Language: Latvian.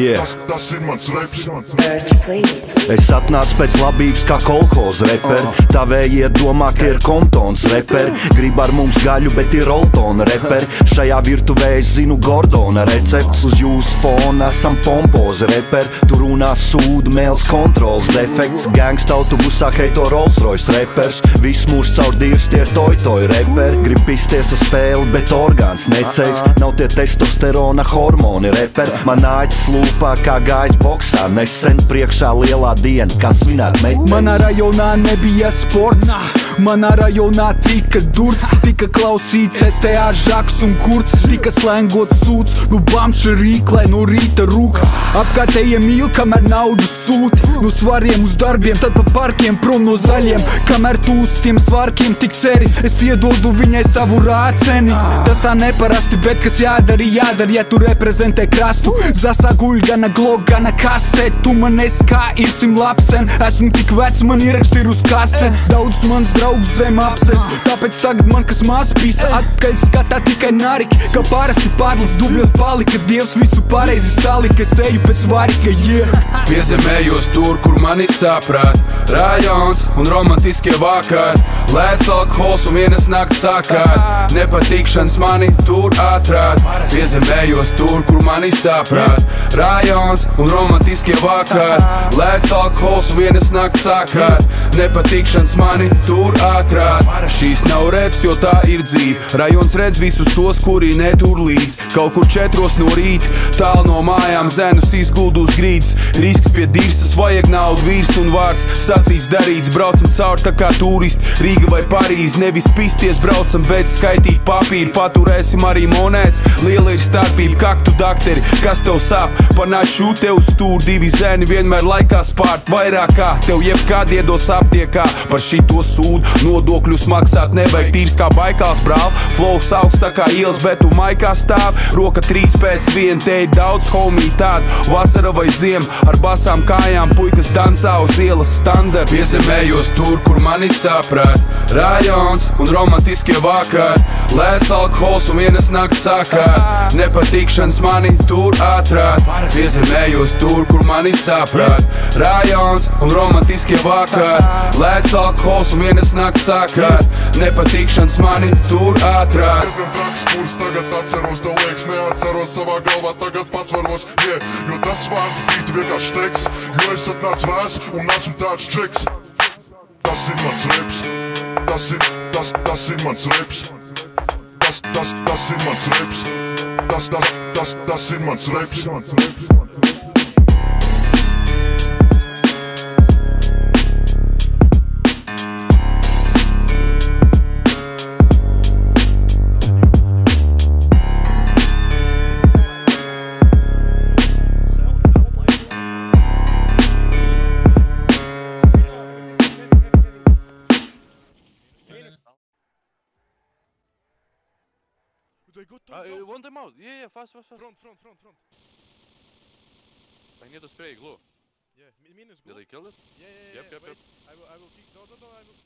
Yeah. Tas ir mans reps. Es atnācu pēc labības kā kolhoz reperi. Tavējie domā, ka ir Comptons reperi. Grib ar mums gaļu, bet ir Roltona reperi. Šajā virtuvē es zinu Gordona recepts. Uz jūsu fona esam pompozi reperi. Tur runā sūdu, mēls kontrols defekts. Gangsta autobusā heito Rolls Royce repers. Viss mūs caur dīrs tie ir toj reperi. Grib pisties ar spēli, bet orgāns necējs. Nav tie testosterona hormoni reperi. Man āķis lūpā kā gājis boksā. Nesen priekšā lielā diena, kas svinēt meitenes. Manā rajonā nebija sports. Manā rajonā tika durts. Tika klausīts STA žaks un kurts. Tika slengots sūds, nu bamša rīklē no rīta rūkts. Apkārtējie mīl, kamēr naudu sūti. No svariem uz darbiem, tad pa parkiem prom no zaļiem. Kamēr tu uz tiem svarkiem tik ceri, es iedodu viņai savu rāceni. Tas tā neparasti, bet kas jādara, ja tu reprezentē krastu. Zasā guļ gana glok, gana kastē. Tu man esi kā irsim lapsen. Esmu tik vecs, man ieraksti ir uz kasets. Daudz mans draugs zem apsec. Tāpēc tagad man kas mās pisa. Atpakaļ skatā tikai nariki. Kā parasti pārlis dubļos palika. Dievs visu pareizi salika. Es eju pēc varika, yeah. Piezemējos tur, kur mani saprāt. Rajons un romantiskie vakari. Lēts alkohols un vienas nakts sakārt. Nepatikšanas mani tur atrād. Piezemējos tur, kur mani saprāt. Rajons un romantiskie vakari. Lēts alkohols un vienas nakts sakārt. Nepatikšanas mani tur atrād. Šīs nav reps, jo tā ir dzīve. Rajons redz visus tos, kuri netur līdz. Kaut kur 4 no rīta, tālu no mājām zenus izguldu uz grīdas. Risks pie dirsas, vajag naudu, vīrs un vārds. Sacīts darīts, braucam caur tā kā turisti. Rīga vai Parīze, nevis pisties braucam, bet skaitīt papīru. Paturēsim arī monētas, liela ir starpība. Kaktu dakteri, kas tev sāp? Panāču tev stūr, 2 zēni vienmēr laikā spārt. Vairāk kā tev jebkād iedos aptiekā. Par šito sūdu nodokļus maksāt nevajag, tīrs kā Baikāls, brāl. Flows augsts tā kā ielas, bet tu maikā stāv. Roka 3 pēc 1, te ir daudz homī tādu. Vasara vai ziem, ar basām kājām puikas dancā uz ielas standarts. Piezemējos tur, kur mani saprāt. Rajons un romantiskie vakari. Lēts alkohols un vienas nakts sakārt. Nepatikšanas mani tur atrād. Piezemējos tur, kur mani saprāt. Rajons un romantiskie vakari. Lēts alkohols un vienas nakts sakārt. Nepatikšanas mani tur atrād. Diezgan traks, kurus tagad atceros, tev liekas neatceros savā galvā, tagad patvaros, yeah. Jo tas vārds bija vienkārši teiks, jo es atnāc vēs un esmu tāds čeks. Tas ir mans reps. Tas ir mans reps. Tas ir mans reps. Tas ir mans reps. They go top. Want them out. Yeah, fast. Front. I need to spray glue. Yeah, minus go. Did I kill it? Yeah. Yep. Wait, I will kick. No, I will minus.